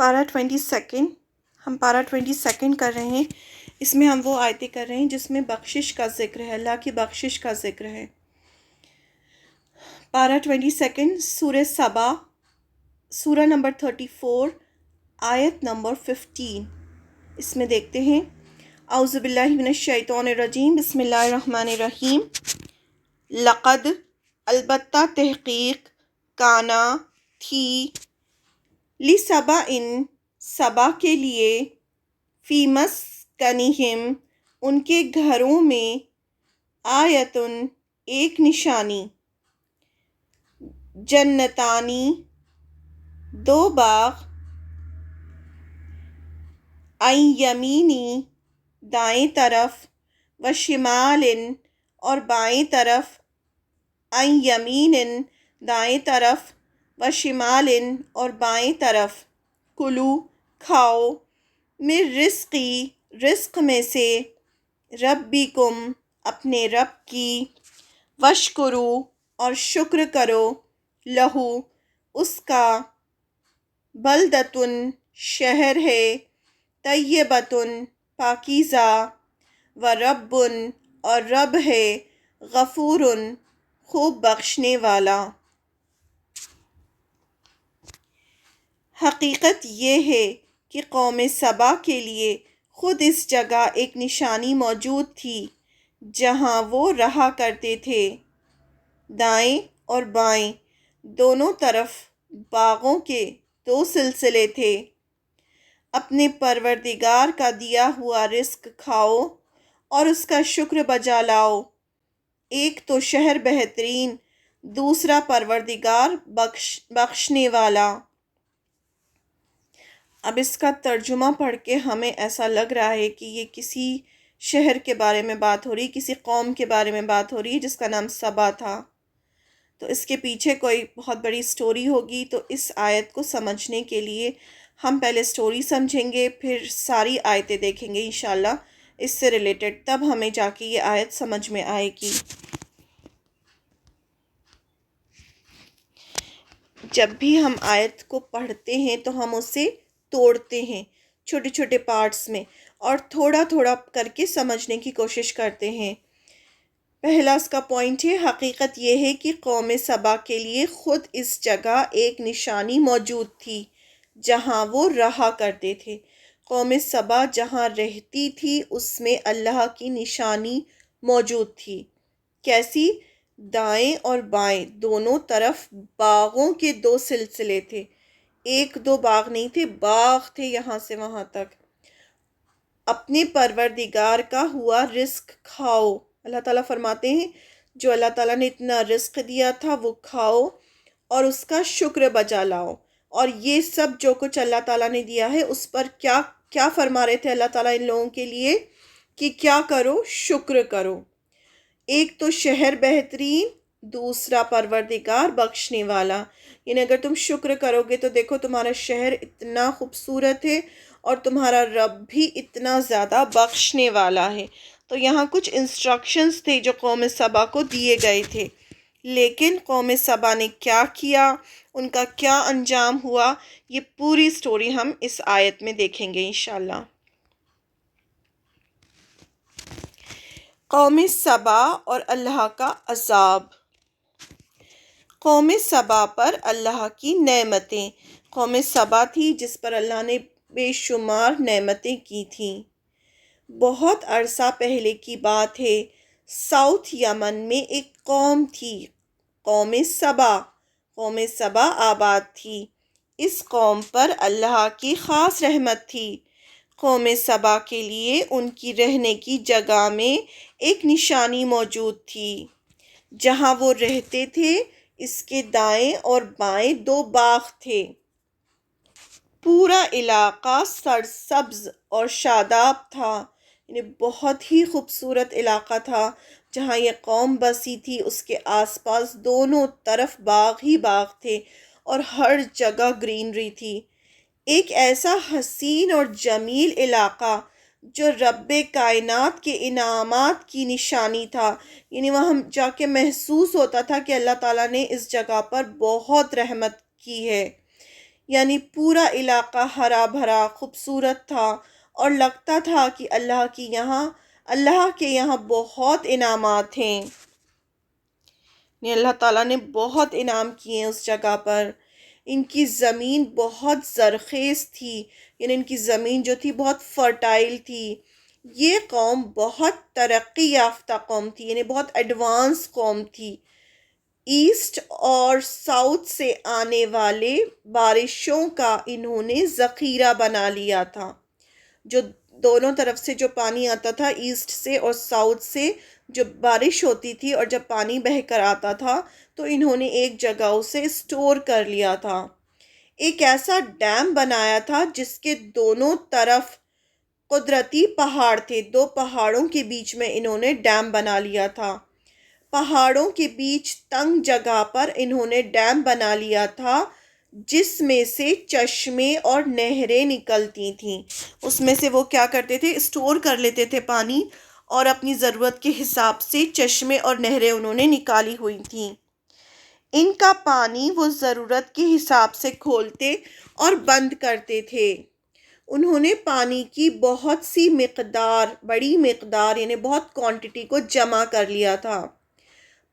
پارہ 22 ہم پارہ 22 کر رہے ہیں۔ اس میں ہم وہ آیتیں کر رہے ہیں جس میں بخشش کا ذکر ہے، اللہ کی بخشش کا ذکر ہے۔ پارہ 22 سورہ سبا، سورہ نمبر 34، آیت نمبر 15۔ اس میں دیکھتے ہیں، اعوذ باللہ من الشیطان الرجیم، بسم اللہ الرحمن الرحیم۔ لقد، البتہ تحقیق، کانا، تھی، لِسَبَإٍ، سبا کے لیے، فی مسکنہم، ان کے گھروں میں، آیتن، ایک نشانی، جنتانی، دو باغ، عن یمینی، دائیں طرف، و شمال، اور بائیں طرف، عن یمین، دائیں طرف، و شمال، اور بائیں طرف، کلو، کھاؤ، من رزقی، رزق میں سے، ربکم، اپنے رب کی، وشکرو، اور شکر کرو، لہو، اس کا، بلدتن، شہر ہے، طیبتن، پاکیزہ، و رب، اور رب ہے، غفور، خوب بخشنے والا۔ حقیقت یہ ہے کہ قوم سبا کے لیے خود اس جگہ ایک نشانی موجود تھی جہاں وہ رہا کرتے تھے۔ دائیں اور بائیں دونوں طرف باغوں کے 2 سلسلے تھے۔ اپنے پروردگار کا دیا ہوا رزق کھاؤ اور اس کا شکر بجا لاؤ۔ ایک تو شہر بہترین، دوسرا پروردگار بخشنے والا۔ اب اس کا ترجمہ پڑھ کے ہمیں ایسا لگ رہا ہے کہ یہ کسی شہر کے بارے میں بات ہو رہی، کسی قوم کے بارے میں بات ہو رہی جس کا نام سبا تھا۔ تو اس کے پیچھے کوئی بہت بڑی سٹوری ہوگی، تو اس آیت کو سمجھنے کے لیے ہم پہلے سٹوری سمجھیں گے، پھر ساری آیتیں دیکھیں گے انشاءاللہ اس سے ریلیٹڈ، تب ہمیں جا کے یہ آیت سمجھ میں آئے گی۔ جب بھی ہم آیت کو پڑھتے ہیں تو ہم اسے توڑتے ہیں چھوٹے چھوٹے پارٹس میں، اور تھوڑا تھوڑا کر کے سمجھنے کی کوشش کرتے ہیں۔ پہلا اس کا پوائنٹ ہے، حقیقت یہ ہے کہ قوم سبا کے لیے خود اس جگہ ایک نشانی موجود تھی جہاں وہ رہا کرتے تھے۔ قوم سبا جہاں رہتی تھی اس میں اللہ کی نشانی موجود تھی۔ کیسی؟ دائیں اور بائیں دونوں طرف باغوں کے 2 سلسلے تھے۔ ایک دو باغ نہیں تھے، باغ تھے یہاں سے وہاں تک۔ اپنے پروردگار کا ہوا رزق کھاؤ۔ اللہ تعالیٰ فرماتے ہیں جو اللہ تعالیٰ نے اتنا رزق دیا تھا وہ کھاؤ اور اس کا شکر بجا لاؤ۔ اور یہ سب جو کچھ اللہ تعالیٰ نے دیا ہے اس پر کیا فرما رہے تھے اللہ تعالیٰ ان لوگوں کے لیے کہ کیا کرو؟ شکر کرو۔ ایک تو شہر بہترین، دوسرا پروردگار بخشنے والا۔ یعنی اگر تم شکر کرو گے تو دیکھو تمہارا شہر اتنا خوبصورت ہے اور تمہارا رب بھی اتنا زیادہ بخشنے والا ہے۔ تو یہاں کچھ انسٹرکشنز تھے جو قوم سبا کو دیے گئے تھے، لیکن قوم سبا نے کیا کیا، ان کا کیا انجام ہوا، یہ پوری سٹوری ہم اس آیت میں دیکھیں گے انشاءاللہ۔ قوم سبا اور اللہ کا عذاب۔ قوم سبا پر اللہ کی نعمتیں۔ قوم سبا تھی جس پر اللہ نے بے شمار نعمتیں کی تھیں۔ بہت عرصہ پہلے کی بات ہے، ساؤتھ یمن میں ایک قوم تھی، قوم سبا۔ قوم سبا آباد تھی۔ اس قوم پر اللہ کی خاص رحمت تھی۔ قوم سبا کے لیے ان کی رہنے کی جگہ میں ایک نشانی موجود تھی۔ جہاں وہ رہتے تھے اس کے دائیں اور بائیں 2 باغ تھے۔ پورا علاقہ سرسبز اور شاداب تھا، یعنی بہت ہی خوبصورت علاقہ تھا جہاں یہ قوم بسی تھی۔ اس کے آس پاس دونوں طرف باغ ہی باغ تھے اور ہر جگہ گرینری تھی۔ ایک ایسا حسین اور جمیل علاقہ جو رب کائنات کے انعامات کی نشانی تھا، یعنی وہاں جا کے محسوس ہوتا تھا کہ اللہ تعالیٰ نے اس جگہ پر بہت رحمت کی ہے۔ یعنی پورا علاقہ ہرا بھرا خوبصورت تھا اور لگتا تھا کہ اللہ کے یہاں بہت انعامات ہیں، یعنی اللہ تعالیٰ نے بہت انعام کیے ہیں اس جگہ پر۔ ان کی زمین بہت زرخیز تھی، یعنی ان کی زمین جو تھی بہت فرٹائل تھی۔ یہ قوم بہت ترقی یافتہ قوم تھی، یعنی بہت ایڈوانس قوم تھی۔ ایسٹ اور ساؤتھ سے آنے والے بارشوں کا انہوں نے ذخیرہ بنا لیا تھا۔ جو دونوں طرف سے جو پانی آتا تھا، ایسٹ سے اور ساؤتھ سے جو بارش ہوتی تھی اور جب پانی بہہ کر آتا تھا تو انہوں نے ایک جگہ اسے اسٹور کر لیا تھا۔ ایک ایسا ڈیم بنایا تھا جس کے دونوں طرف قدرتی پہاڑ تھے، دو پہاڑوں کے بیچ میں انہوں نے ڈیم بنا لیا تھا۔ پہاڑوں کے بیچ تنگ جگہ پر انہوں نے ڈیم بنا لیا تھا جس میں سے چشمے اور نہریں نکلتی تھیں۔ اس میں سے وہ کیا کرتے تھے، اسٹور کر لیتے تھے پانی، اور اپنی ضرورت کے حساب سے چشمے اور نہریں انہوں نے نکالی ہوئی تھیں۔ ان کا پانی وہ ضرورت کے حساب سے کھولتے اور بند کرتے تھے۔ انہوں نے پانی کی بہت سی بڑی مقدار یعنی بہت کوانٹٹی کو جمع کر لیا تھا۔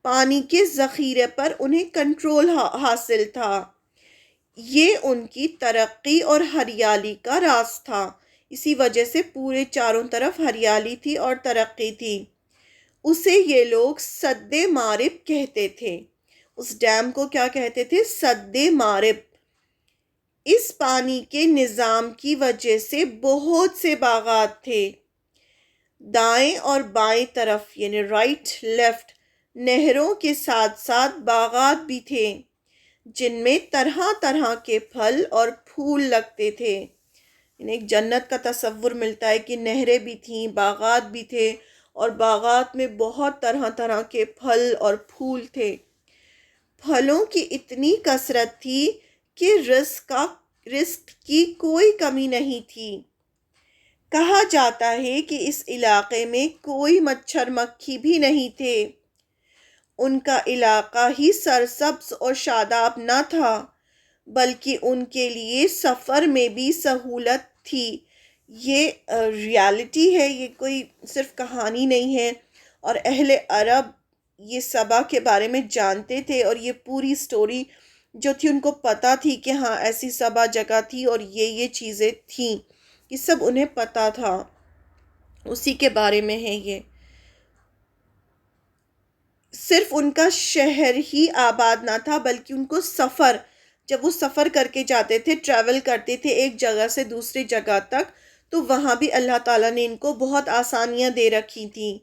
پانی کے ذخیرے پر انہیں کنٹرول حاصل تھا۔ یہ ان کی ترقی اور ہریالی کا راز تھا۔ اسی وجہ سے پورے چاروں طرف ہریالی تھی اور ترقی تھی۔ اسے یہ لوگ سد مارب کہتے تھے۔ اس ڈیم کو کیا کہتے تھے؟ سد مارب۔ اس پانی کے نظام کی وجہ سے بہت سے باغات تھے۔ دائیں اور بائیں طرف یعنی رائٹ لیفٹ نہروں کے ساتھ ساتھ باغات بھی تھے جن میں طرح طرح کے پھل اور پھول لگتے تھے۔ یعنی ایک جنت کا تصور ملتا ہے کہ نہریں بھی تھیں، باغات بھی تھے، اور باغات میں بہت طرح طرح کے پھل اور پھول تھے۔ پھلوں کی اتنی کثرت تھی کہ رزق کی کوئی کمی نہیں تھی۔ کہا جاتا ہے کہ اس علاقے میں کوئی مچھر مکھی بھی نہیں تھے۔ ان کا علاقہ ہی سرسبز اور شاداب نہ تھا بلکہ ان کے لیے سفر میں بھی سہولت تھی۔ یہ ریالٹی ہے، یہ کوئی صرف کہانی نہیں ہے، اور اہل عرب یہ سبا کے بارے میں جانتے تھے، اور یہ پوری سٹوری جو تھی ان کو پتہ تھی کہ ہاں ایسی سبا جگہ تھی اور یہ چیزیں تھیں، یہ سب انہیں پتہ تھا، اسی کے بارے میں ہے یہ۔ صرف ان کا شہر ہی آباد نہ تھا بلکہ ان کو جب وہ سفر کر کے جاتے تھے، ٹریول کرتے تھے ایک جگہ سے دوسری جگہ تک، تو وہاں بھی اللہ تعالیٰ نے ان کو بہت آسانیاں دے رکھی تھیں۔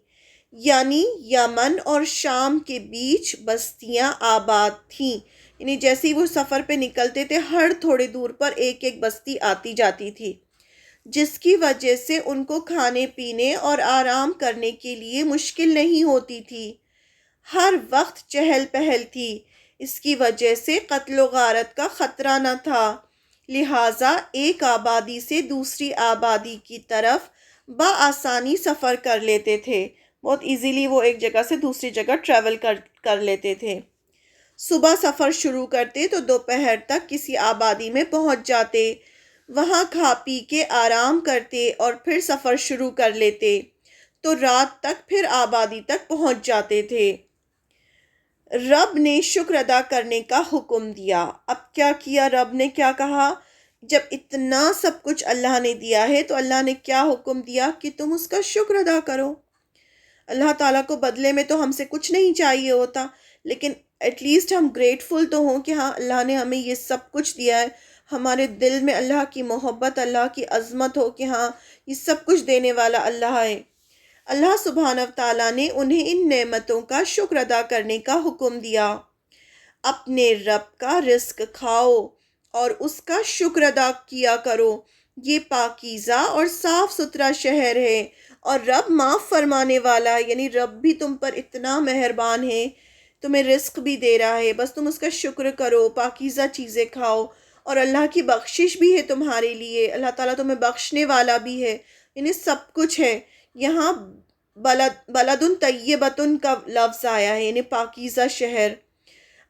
یعنی یمن اور شام کے بیچ بستیاں آباد تھیں، یعنی جیسے ہی وہ سفر پہ نکلتے تھے ہر تھوڑے دور پر ایک ایک بستی آتی جاتی تھی، جس کی وجہ سے ان کو کھانے پینے اور آرام کرنے کے لیے مشکل نہیں ہوتی تھی۔ ہر وقت چہل پہل تھی، اس کی وجہ سے قتل و غارت کا خطرہ نہ تھا، لہٰذا ایک آبادی سے دوسری آبادی کی طرف بآسانی سفر کر لیتے تھے، بہت ایزیلی وہ ایک جگہ سے دوسری جگہ ٹریول کر لیتے تھے۔ صبح سفر شروع کرتے تو دوپہر تک کسی آبادی میں پہنچ جاتے، وہاں کھا پی کے آرام کرتے اور پھر سفر شروع کر لیتے تو رات تک پھر آبادی تک پہنچ جاتے تھے۔ رب نے شکر ادا کرنے کا حکم دیا۔ اب کیا کیا رب نے؟ کیا کہا؟ جب اتنا سب کچھ اللہ نے دیا ہے تو اللہ نے کیا حکم دیا کہ تم اس کا شکر ادا کرو۔ اللہ تعالیٰ کو بدلے میں تو ہم سے کچھ نہیں چاہیے ہوتا، لیکن ایٹ لیسٹ ہم گریٹفل تو ہوں کہ ہاں اللہ نے ہمیں یہ سب کچھ دیا ہے، ہمارے دل میں اللہ کی محبت، اللہ کی عظمت ہو کہ ہاں یہ سب کچھ دینے والا اللہ ہے۔ اللہ سبحانہ وتعالیٰ نے انہیں ان نعمتوں کا شکر ادا کرنے کا حکم دیا۔ اپنے رب کا رزق کھاؤ اور اس کا شکر ادا کیا کرو، یہ پاکیزہ اور صاف ستھرا شہر ہے اور رب معاف فرمانے والا ہے، یعنی رب بھی تم پر اتنا مہربان ہے، تمہیں رزق بھی دے رہا ہے، بس تم اس کا شکر کرو، پاکیزہ چیزیں کھاؤ، اور اللہ کی بخشش بھی ہے تمہارے لیے، اللہ تعالیٰ تمہیں بخشنے والا بھی ہے، یعنی سب کچھ ہے۔ یہاں بلد طیبۃ کا لفظ آیا ہے، یعنی پاکیزہ شہر۔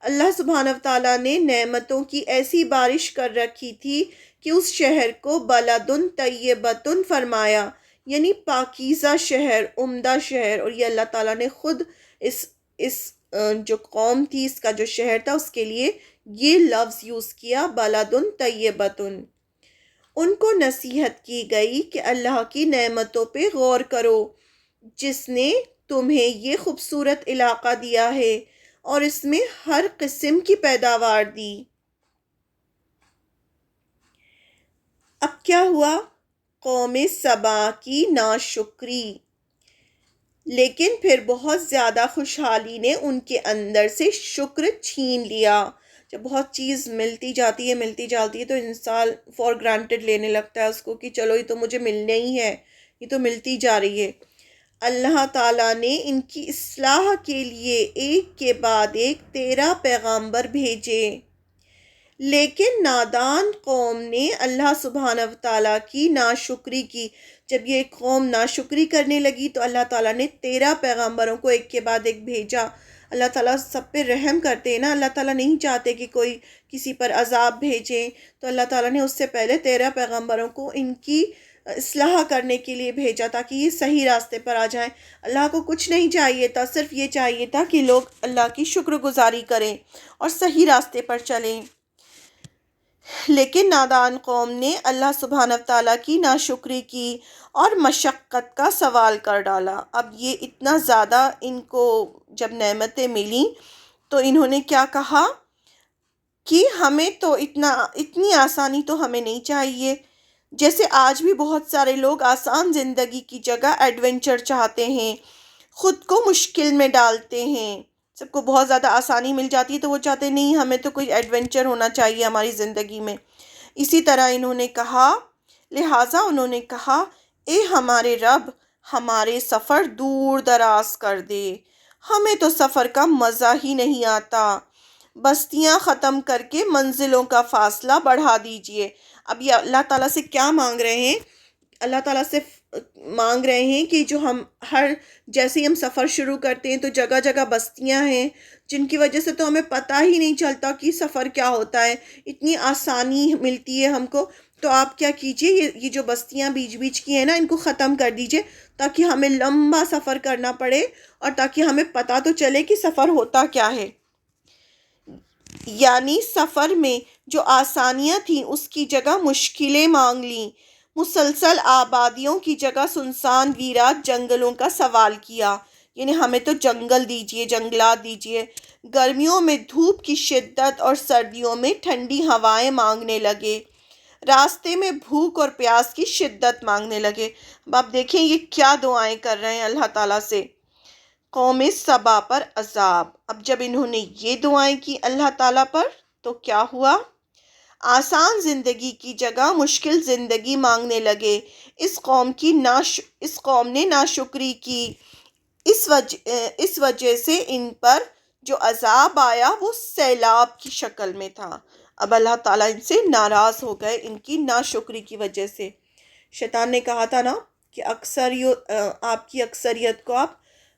اللہ سبحانہ و تعالیٰ نے نعمتوں کی ایسی بارش کر رکھی تھی کہ اس شہر کو بلدن طیبتن فرمایا، یعنی پاکیزہ شہر، عمدہ شہر۔ اور یہ اللہ تعالیٰ نے خود اس جو قوم تھی، اس کا جو شہر تھا، اس کے لیے یہ لفظ یوز کیا، بلدن طیبتن۔ ان کو نصیحت کی گئی کہ اللہ کی نعمتوں پہ غور کرو، جس نے تمہیں یہ خوبصورت علاقہ دیا ہے اور اس میں ہر قسم کی پیداوار دی۔ اب کیا ہوا؟ قوم سبا کی ناشکری۔ لیکن پھر بہت زیادہ خوشحالی نے ان کے اندر سے شکر چھین لیا۔ جب بہت چیز ملتی جاتی ہے تو انسان فار گرانٹیڈ لینے لگتا ہے اس کو، کہ چلو یہ تو مجھے ملنا ہی ہے، یہ تو ملتی جا رہی ہے۔ اللہ تعالیٰ نے ان کی اصلاح کے لیے ایک کے بعد ایک 13 پیغامبر بھیجے، لیکن نادان قوم نے اللہ سبحانہ و تعالیٰ کی ناشکری کی۔ جب یہ قوم ناشکری کرنے لگی تو اللہ تعالیٰ نے 13 پیغمبروں کو ایک کے بعد ایک بھیجا۔ اللہ تعالیٰ سب پہ رحم کرتے ہیں نا، اللہ تعالیٰ نہیں چاہتے کہ کوئی کسی پر عذاب بھیجے، تو اللہ تعالیٰ نے اس سے پہلے 13 پیغمبروں کو ان کی اصلاح کرنے کے لیے بھیجا تاکہ یہ صحیح راستے پر آ جائیں۔ اللہ کو کچھ نہیں چاہیے تھا، صرف یہ چاہیے تھا کہ لوگ اللہ کی شکر گزاری کریں اور صحیح راستے پر چلیں۔ لیکن نادان قوم نے اللہ سبحانہ تعالیٰ کی ناشکری کی اور مشقت کا سوال کر ڈالا۔ اب یہ اتنا زیادہ ان کو جب نعمتیں ملیں تو انہوں نے کیا کہا کہ ہمیں تو اتنی آسانی تو ہمیں نہیں چاہیے۔ جیسے آج بھی بہت سارے لوگ آسان زندگی کی جگہ ایڈونچر چاہتے ہیں، خود کو مشکل میں ڈالتے ہیں۔ سب کو بہت زیادہ آسانی مل جاتی ہے تو وہ چاہتے نہیں، ہمیں تو کوئی ایڈونچر ہونا چاہیے ہماری زندگی میں۔ اسی طرح لہٰذا انہوں نے کہا، اے ہمارے رب، ہمارے سفر دور دراز کر دے، ہمیں تو سفر کا مزہ ہی نہیں آتا، بستیاں ختم کر کے منزلوں کا فاصلہ بڑھا دیجئے۔ اب یہ اللہ تعالیٰ سے کیا مانگ رہے ہیں؟ اللہ تعالیٰ سے مانگ رہے ہیں کہ جو جیسے ہی ہم سفر شروع کرتے ہیں تو جگہ جگہ بستیاں ہیں جن کی وجہ سے تو ہمیں پتہ ہی نہیں چلتا کہ سفر کیا ہوتا ہے، اتنی آسانی ملتی ہے ہم کو۔ تو آپ کیا کیجئے، یہ جو بستیاں بیچ بیچ کی ہیں نا، ان کو ختم کر دیجئے تاکہ ہمیں لمبا سفر کرنا پڑے اور تاکہ ہمیں پتہ تو چلے کہ سفر ہوتا کیا ہے۔ یعنی سفر میں جو آسانیاں تھیں اس کی جگہ مشکلیں مانگ لیں، مسلسل آبادیوں کی جگہ سنسان ویرات جنگلوں کا سوال کیا، یعنی ہمیں تو جنگل دیجئے، جنگلات دیجئے۔ گرمیوں میں دھوپ کی شدت اور سردیوں میں ٹھنڈی ہوائیں مانگنے لگے، راستے میں بھوک اور پیاس کی شدت مانگنے لگے۔ اب آپ دیکھیں یہ کیا دعائیں کر رہے ہیں اللہ تعالیٰ سے۔ قوم سبا پر عذاب۔ اب جب انہوں نے یہ دعائیں کی اللہ تعالیٰ پر تو کیا ہوا؟ آسان زندگی کی جگہ مشکل زندگی مانگنے لگے۔ اس قوم نے ناشکری کی، اس وجہ سے ان پر جو عذاب آیا وہ سیلاب کی شکل میں تھا۔ اب اللہ تعالیٰ ان سے ناراض ہو گئے ان کی ناشکری کی وجہ سے۔ شیطان نے کہا تھا نا کہ آپ کی اکثریت کو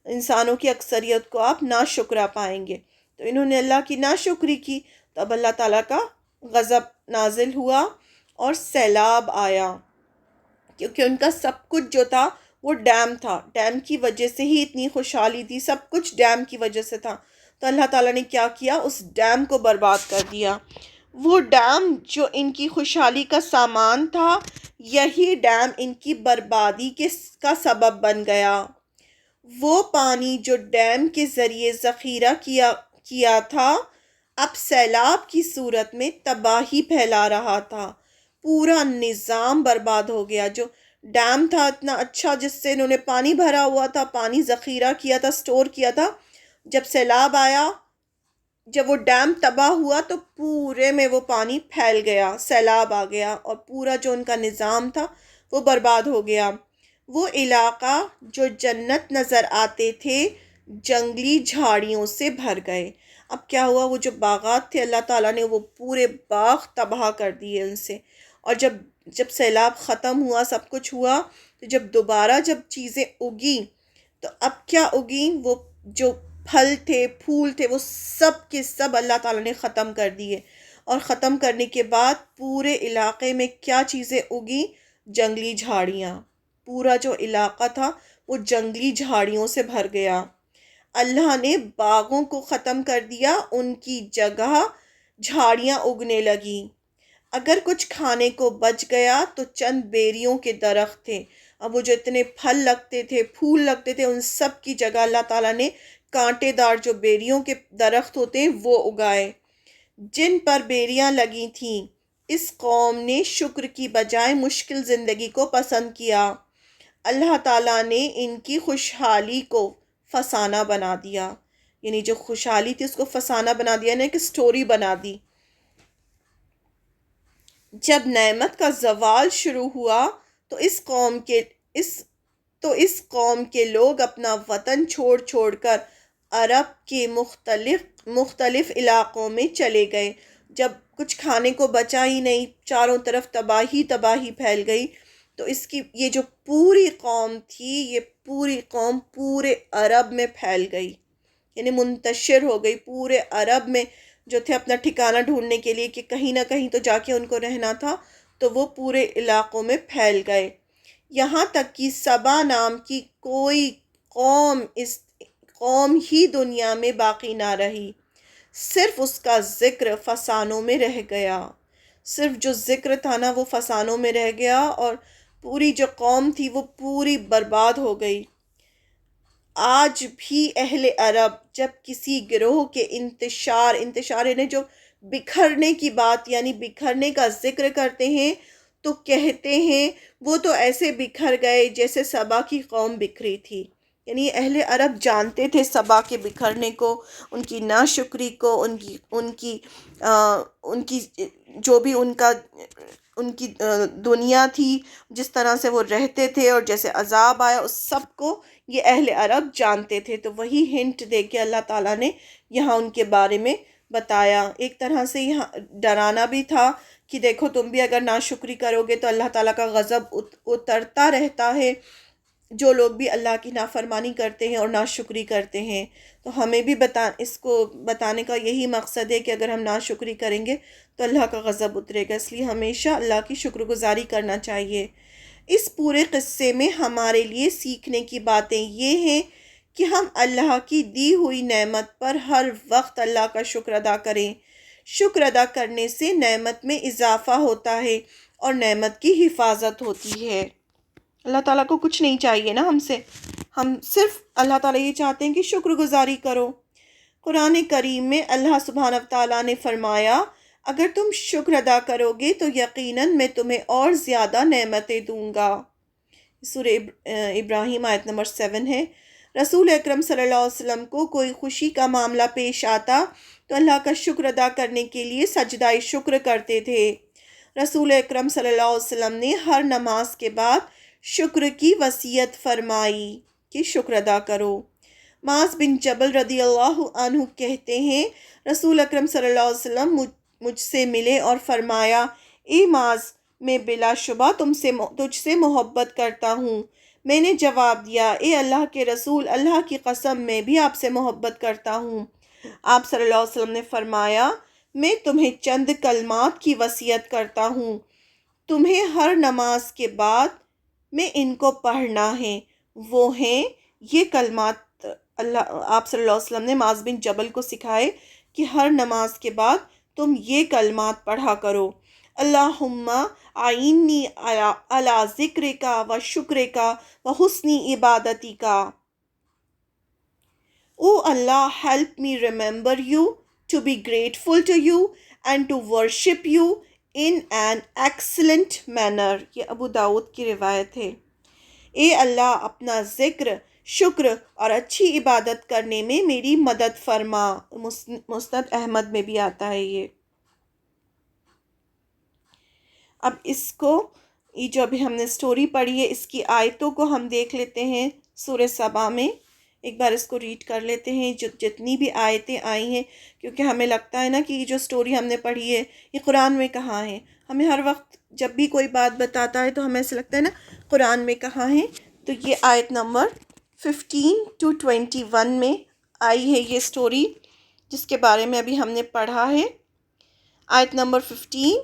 انسانوں کی اکثریت کو آپ ناشکرا پائیں گے، تو انہوں نے اللہ کی ناشکری کی تو اب اللہ تعالیٰ کا غضب نازل ہوا اور سیلاب آیا، کیونکہ ان کا سب کچھ جو تھا وہ ڈیم تھا، ڈیم کی وجہ سے ہی اتنی خوشحالی تھی، سب کچھ ڈیم کی وجہ سے تھا۔ تو اللہ تعالیٰ نے کیا کیا؟ اس ڈیم کو برباد کر دیا۔ وہ ڈیم جو ان کی خوشحالی کا سامان تھا، یہی ڈیم ان کی بربادی کا سبب بن گیا۔ وہ پانی جو ڈیم کے ذریعے ذخیرہ کیا تھا، اب سیلاب کی صورت میں تباہی پھیلا رہا تھا، پورا نظام برباد ہو گیا۔ جو ڈیم تھا اتنا اچھا جس سے انہوں نے پانی بھرا ہوا تھا، پانی ذخیرہ کیا تھا، سٹور کیا تھا، جب سیلاب آیا، جب وہ ڈیم تباہ ہوا تو پورے میں وہ پانی پھیل گیا، سیلاب آ گیا اور پورا جو ان کا نظام تھا وہ برباد ہو گیا۔ وہ علاقہ جو جنت نظر آتے تھے جنگلی جھاڑیوں سے بھر گئے۔ اب کیا ہوا؟ وہ جو باغات تھے اللہ تعالیٰ نے وہ پورے باغ تباہ کر دیے ان سے۔ اور جب سیلاب ختم ہوا، سب کچھ ہوا، تو جب دوبارہ چیزیں اگیں تو اب کیا اگیں؟ وہ جو پھل تھے، پھول تھے، وہ سب کے سب اللہ تعالیٰ نے ختم کر دیے. اور ختم کرنے کے بعد پورے علاقے میں کیا چیزیں اگی؟ جنگلی جھاڑیاں. پورا جو علاقہ تھا وہ جنگلی جھاڑیوں سے بھر گیا. اللہ نے باغوں کو ختم کر دیا، ان کی جگہ جھاڑیاں اگنے لگیں. اگر کچھ کھانے کو بچ گیا تو چند بیریوں کے درخت تھے. اب وہ جو اتنے پھل لگتے تھے، پھول لگتے تھے، ان سب کی جگہ اللہ تعالیٰ نے کانٹے دار جو بیریوں کے درخت ہوتے ہیں وہ اگائے. جن پر بیریاں لگی تھیں اس قوم نے شکر کی بجائے مشکل زندگی کو پسند کیا. اللہ تعالیٰ نے ان کی خوشحالی کو فسانہ بنا دیا. یعنی جو خوشحالی تھی اس کو فسانہ بنا دیا، یعنی کہ سٹوری بنا دی. جب نعمت کا زوال شروع ہوا تو اس قوم کے لوگ اپنا وطن چھوڑ چھوڑ کر عرب کے مختلف علاقوں میں چلے گئے. جب کچھ کھانے کو بچا ہی نہیں، چاروں طرف تباہی تباہی پھیل گئی، تو یہ جو پوری قوم تھی، یہ پوری قوم پورے عرب میں پھیل گئی، یعنی منتشر ہو گئی پورے عرب میں. جو تھے اپنا ٹھکانہ ڈھونڈنے کے لیے کہ کہیں نہ کہیں تو جا کے ان کو رہنا تھا، تو وہ پورے علاقوں میں پھیل گئے. یہاں تک کہ سبا نام کی کوئی قوم ہی دنیا میں باقی نہ رہی. صرف اس کا ذکر فسانوں میں رہ گیا. صرف جو ذکر تھا نا وہ فسانوں میں رہ گیا، اور پوری جو قوم تھی وہ پوری برباد ہو گئی. آج بھی اہل عرب جب کسی گروہ کے انتشار یعنی جو بکھرنے کی بات، یعنی بکھرنے کا ذکر کرتے ہیں تو کہتے ہیں وہ تو ایسے بکھر گئے جیسے سبا کی قوم بکھری تھی. یعنی اہل عرب جانتے تھے سبا کے بکھرنے کو، ان کی ناشکری کو، ان کی جو بھی ان کی دنیا تھی، جس طرح سے وہ رہتے تھے اور جیسے عذاب آیا، اس سب کو یہ اہل عرب جانتے تھے. تو وہی ہنٹ دے کے اللہ تعالیٰ نے یہاں ان کے بارے میں بتایا. ایک طرح سے یہاں ڈرانا بھی تھا کہ دیکھو تم بھی اگر ناشکری کرو گے تو اللہ تعالیٰ کا غضب اترتا رہتا ہے. جو لوگ بھی اللہ کی نافرمانی کرتے ہیں اور ناشکری کرتے ہیں، تو ہمیں بھی اس کو بتانے کا یہی مقصد ہے کہ اگر ہم ناشکری کریں گے تو اللہ کا غضب اترے گا. اس لیے ہمیشہ اللہ کی شکر گزاری کرنا چاہیے. اس پورے قصے میں ہمارے لیے سیکھنے کی باتیں یہ ہیں کہ ہم اللہ کی دی ہوئی نعمت پر ہر وقت اللہ کا شکر ادا کریں. شکر ادا کرنے سے نعمت میں اضافہ ہوتا ہے اور نعمت کی حفاظت ہوتی ہے. اللہ تعالیٰ کو کچھ نہیں چاہیے نا ہم سے، ہم صرف اللہ تعالیٰ یہ چاہتے ہیں کہ شکر گزاری کرو. قرآن کریم میں اللہ سبحانہ وتعالیٰ نے فرمایا اگر تم شکر ادا کرو گے تو یقیناً میں تمہیں اور زیادہ نعمتیں دوں گا. سورہ ابراہیم آیت نمبر 7 ہے. رسول اکرم صلی اللہ علیہ وسلم کو کوئی خوشی کا معاملہ پیش آتا تو اللہ کا شکر ادا کرنے کے لیے سجدہ شکر کرتے تھے. رسول اکرم صلی اللہ علیہ وسلم نے ہر نماز کے بعد شکر کی وصیت فرمائی کہ شکر ادا کرو. معاذ بن جبل رضی اللہ عنہ کہتے ہیں رسول اکرم صلی اللہ علیہ وسلم مجھ سے ملے اور فرمایا اے معاذ میں بلا شبہ تجھ سے محبت کرتا ہوں. میں نے جواب دیا اے اللہ کے رسول، اللہ کی قسم میں بھی آپ سے محبت کرتا ہوں. آپ صلی اللہ علیہ وسلم نے فرمایا میں تمہیں چند کلمات کی وصیت کرتا ہوں، تمہیں ہر نماز کے بعد میں ان کو پڑھنا ہے. وہ ہیں یہ کلمات آپ صلی اللہ علیہ وسلم نے معاذ بن جبل کو سکھائے کہ ہر نماز کے بعد تم یہ کلمات پڑھا کرو. اللہم اعنی علی ذکرک و شکرک و حسن عبادتک. Oh Allah, help me remember you, to be grateful to you and to worship you in an excellent manner. یہ ابو داؤد کی روایت ہے. اے اللہ اپنا ذکر، شکر اور اچھی عبادت کرنے میں میری مدد فرما. مسند احمد میں بھی آتا ہے یہ. اب اس کو یہ جو ابھی ہم نے سٹوری پڑھی ہے اس کی آیتوں کو ہم دیکھ لیتے ہیں. سورہ سبا میں ایک بار اس کو ریڈ کر لیتے ہیں جتنی بھی آیتیں آئی ہیں، کیونکہ ہمیں لگتا ہے نا کہ یہ جو سٹوری ہم نے پڑھی ہے یہ قرآن میں کہاں ہے. ہمیں ہر وقت جب بھی کوئی بات بتاتا ہے تو ہمیں ایسا لگتا ہے نا قرآن میں کہاں ہے. تو یہ آیت نمبر 15 to 21 میں آئی ہے یہ سٹوری جس کے بارے میں ابھی ہم نے پڑھا ہے۔ آیت نمبر 15۔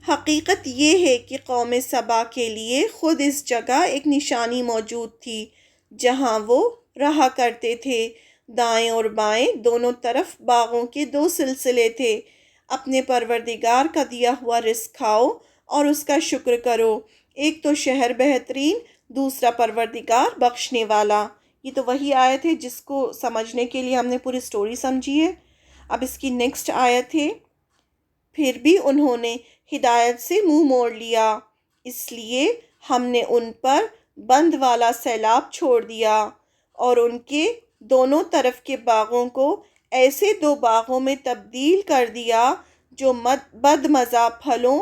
حقیقت یہ ہے کہ قوم سبا کے لیے خود اس جگہ ایک نشانی موجود تھی جہاں وہ رہا کرتے تھے۔ دائیں اور بائیں دونوں طرف باغوں کے 2 سلسلے تھے۔ اپنے پروردگار کا دیا ہوا رزق کھاؤ اور اس کا شکر کرو۔ ایک تو شہر بہترین، دوسرا پروردگار بخشنے والا۔ یہ تو وہی آیت ہے جس کو سمجھنے کے لیے ہم نے پوری سٹوری سمجھی ہے۔ اب اس کی نیکسٹ آیت ہے، پھر بھی انہوں نے ہدایت سے منہ موڑ لیا، اس لیے ہم نے ان پر بند والا سیلاب چھوڑ دیا اور ان کے دونوں طرف کے باغوں کو ایسے 2 باغوں میں تبدیل کر دیا جو بد مزہ پھلوں،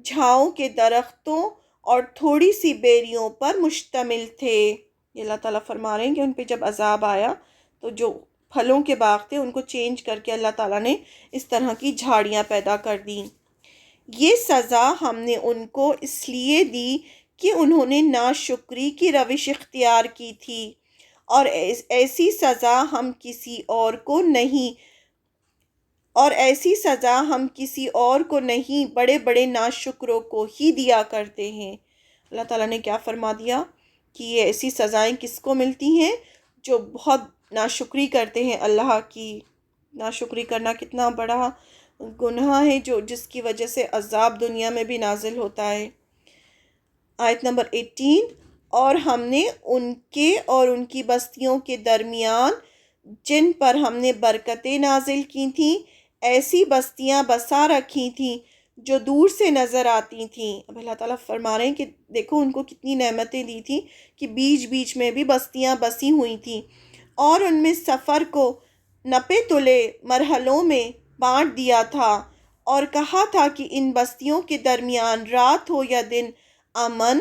جھاؤں کے درختوں اور تھوڑی سی بیریوں پر مشتمل تھے۔ یہ اللہ تعالیٰ فرما رہے ہیں کہ ان پہ جب عذاب آیا تو جو پھلوں کے باغ تھے ان کو چینج کر کے اللہ تعالیٰ نے اس طرح کی جھاڑیاں پیدا کر دیں۔ یہ سزا ہم نے ان کو اس لیے دی کہ انہوں نے ناشکری کی روش اختیار کی تھی، اور ایسی سزا ہم کسی اور کو نہیں بڑے بڑے ناشکروں کو ہی دیا کرتے ہیں۔ اللہ تعالیٰ نے کیا فرما دیا کہ یہ ایسی سزائیں کس کو ملتی ہیں؟ جو بہت ناشکری کرتے ہیں اللہ کی۔ ناشکری کرنا کتنا بڑا گناہ ہے جس کی وجہ سے عذاب دنیا میں بھی نازل ہوتا ہے۔ آیت نمبر 18۔ اور ہم نے ان کے اور ان کی بستیوں کے درمیان جن پر ہم نے برکتیں نازل کی تھیں ایسی بستیاں بسا رکھی تھیں جو دور سے نظر آتی تھیں۔ اب اللہ تعالیٰ فرما رہے ہیں کہ دیکھو ان کو کتنی نعمتیں دی تھیں کہ بیچ بیچ میں بھی بستیاں بسی ہوئی تھیں، اور ان میں سفر کو نپے تلے مرحلوں میں بانٹ دیا تھا، اور کہا تھا کہ ان بستیوں کے درمیان رات ہو یا دن امن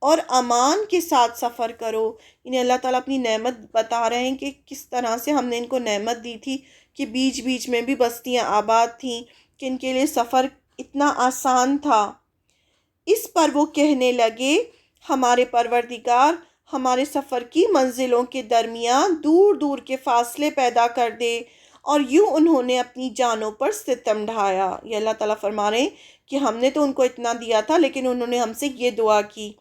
اور امان کے ساتھ سفر کرو۔ انہیں اللہ تعالیٰ اپنی نعمت بتا رہے ہیں کہ کس طرح سے ہم نے ان کو نعمت دی تھی کہ بیچ بیچ میں بھی بستیاں آباد تھیں، کہ ان کے لیے سفر اتنا آسان تھا۔ اس پر وہ کہنے لگے، ہمارے پروردگار ہمارے سفر کی منزلوں کے درمیان دور دور کے فاصلے پیدا کر دے، اور یوں انہوں نے اپنی جانوں پر ستم ڈھایا۔ یہ اللہ تعالیٰ فرما رہے ہیں کہ ہم نے تو ان کو اتنا دیا تھا لیکن انہوں نے ہم سے یہ دعا کی،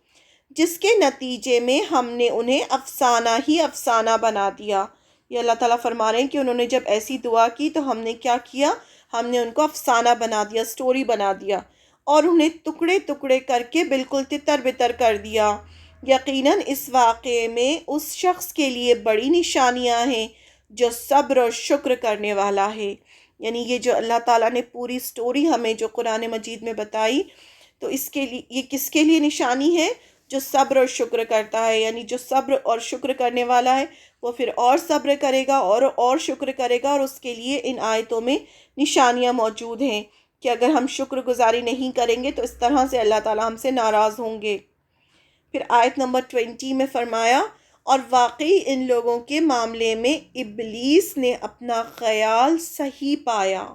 جس کے نتیجے میں ہم نے انہیں افسانہ ہی افسانہ بنا دیا۔ یہ اللہ تعالیٰ فرما رہے ہیں کہ انہوں نے جب ایسی دعا کی تو ہم نے کیا کیا؟ ہم نے ان کو افسانہ بنا دیا، سٹوری بنا دیا، اور انہیں ٹکڑے ٹکڑے کر کے بالکل تتر بتر کر دیا۔ یقیناً اس واقعے میں اس شخص کے لیے بڑی نشانیاں ہیں جو صبر اور شکر کرنے والا ہے۔ یعنی یہ جو اللہ تعالیٰ نے پوری سٹوری ہمیں جو قرآن مجید میں بتائی، تو اس کے لیے یہ کس کے لیے نشانی ہے؟ جو صبر اور شکر کرتا ہے۔ یعنی جو صبر اور شکر کرنے والا ہے وہ پھر اور صبر کرے گا اور شکر کرے گا، اور اس کے لیے ان آیتوں میں نشانیاں موجود ہیں کہ اگر ہم شکر گزاری نہیں کریں گے تو اس طرح سے اللہ تعالیٰ ہم سے ناراض ہوں گے۔ پھر آیت نمبر 20 میں فرمایا، اور واقعی ان لوگوں کے معاملے میں ابلیس نے اپنا خیال صحیح پایا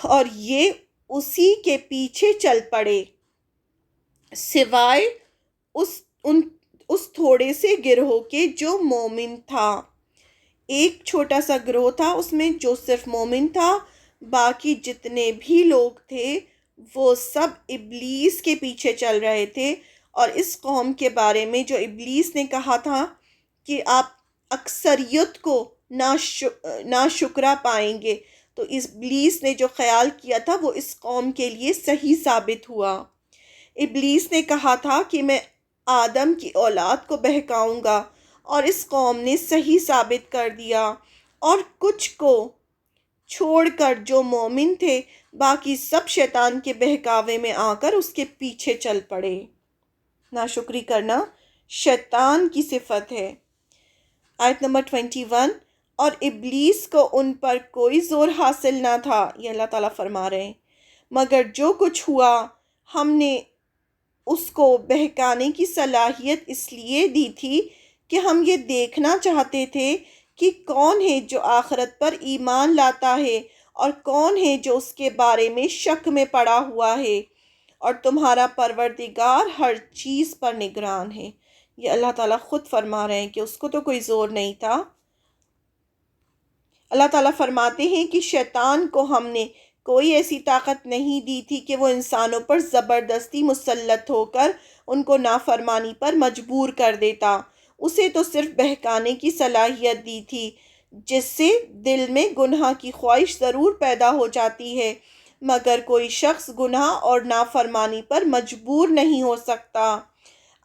اور یہ اسی کے پیچھے چل پڑے، سوائے اس تھوڑے سے گروہ کے جو مومن تھا۔ ایک چھوٹا سا گروہ تھا اس میں جو صرف مومن تھا، باقی جتنے بھی لوگ تھے وہ سب ابلیس کے پیچھے چل رہے تھے۔ اور اس قوم کے بارے میں جو ابلیس نے کہا تھا کہ آپ اکثریت کو ناشکرا پائیں گے، تو ابلیس نے جو خیال کیا تھا وہ اس قوم کے لیے صحیح ثابت ہوا۔ ابلیس نے کہا تھا کہ میں آدم کی اولاد کو بہکاؤں گا، اور اس قوم نے صحیح ثابت کر دیا، اور کچھ کو چھوڑ کر جو مومن تھے باقی سب شیطان کے بہکاوے میں آ کر اس کے پیچھے چل پڑے۔ ناشکری کرنا شیطان کی صفت ہے۔ آیت نمبر 21۔ اور ابلیس کو ان پر کوئی زور حاصل نہ تھا، یہ اللہ تعالیٰ فرما رہے ہیں، مگر جو کچھ ہوا ہم نے اس کو بہکانے کی صلاحیت اس لیے دی تھی کہ ہم یہ دیکھنا چاہتے تھے کہ کون ہے جو آخرت پر ایمان لاتا ہے اور کون ہے جو اس کے بارے میں شک میں پڑا ہوا ہے، اور تمہارا پروردگار ہر چیز پر نگران ہے۔ یہ اللہ تعالیٰ خود فرما رہے ہیں کہ اس کو تو کوئی زور نہیں تھا۔ اللہ تعالیٰ فرماتے ہیں کہ شیطان کو ہم نے کوئی ایسی طاقت نہیں دی تھی کہ وہ انسانوں پر زبردستی مسلط ہو کر ان کو نافرمانی پر مجبور کر دیتا۔ اسے تو صرف بہکانے کی صلاحیت دی تھی، جس سے دل میں گناہ کی خواہش ضرور پیدا ہو جاتی ہے، مگر کوئی شخص گناہ اور نافرمانی پر مجبور نہیں ہو سکتا۔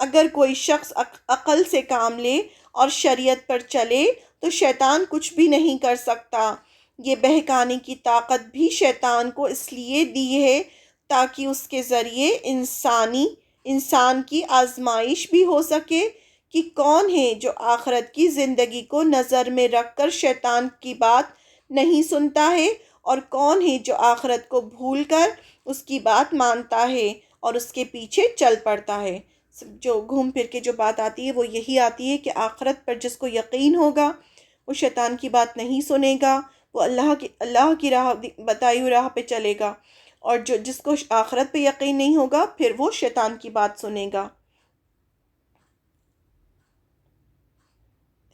اگر کوئی شخص عقل سے کام لے اور شریعت پر چلے تو شیطان کچھ بھی نہیں کر سکتا۔ یہ بہکانے کی طاقت بھی شیطان کو اس لیے دی ہے تاکہ اس کے ذریعے انسان کی آزمائش بھی ہو سکے کہ کون ہے جو آخرت کی زندگی کو نظر میں رکھ کر شیطان کی بات نہیں سنتا ہے، اور کون ہے جو آخرت کو بھول کر اس کی بات مانتا ہے اور اس کے پیچھے چل پڑتا ہے۔ جو گھوم پھر کے جو بات آتی ہے وہ یہی آتی ہے کہ آخرت پر جس کو یقین ہوگا وہ شیطان کی بات نہیں سنے گا، وہ اللہ کی راہ بتائی ہوئی راہ پہ چلے گا، اور جس کو آخرت پہ یقین نہیں ہوگا پھر وہ شیطان کی بات سنے گا۔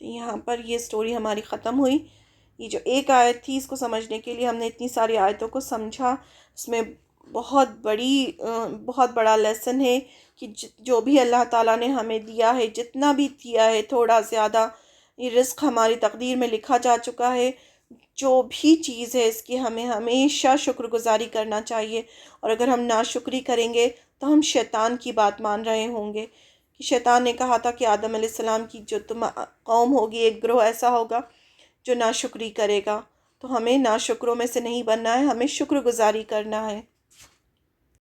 یہاں پر یہ سٹوری ہماری ختم ہوئی۔ یہ جو ایک آیت تھی اس کو سمجھنے کے لیے ہم نے اتنی ساری آیتوں کو سمجھا۔ اس میں بہت بڑا لیسن ہے کہ جو بھی اللہ تعالیٰ نے ہمیں دیا ہے، جتنا بھی دیا ہے، تھوڑا زیادہ، یہ رزق ہماری تقدیر میں لکھا جا چکا ہے۔ جو بھی چیز ہے اس کی ہمیں ہمیشہ شکر گزاری کرنا چاہیے، اور اگر ہم ناشکری کریں گے تو ہم شیطان کی بات مان رہے ہوں گے۔ کہ شیطان نے کہا تھا کہ آدم علیہ السلام کی جو قوم ہوگی، ایک گروہ ایسا ہوگا جو ناشکری کرے گا، تو ہمیں ناشکروں میں سے نہیں بننا ہے، ہمیں شکر گزاری کرنا ہے۔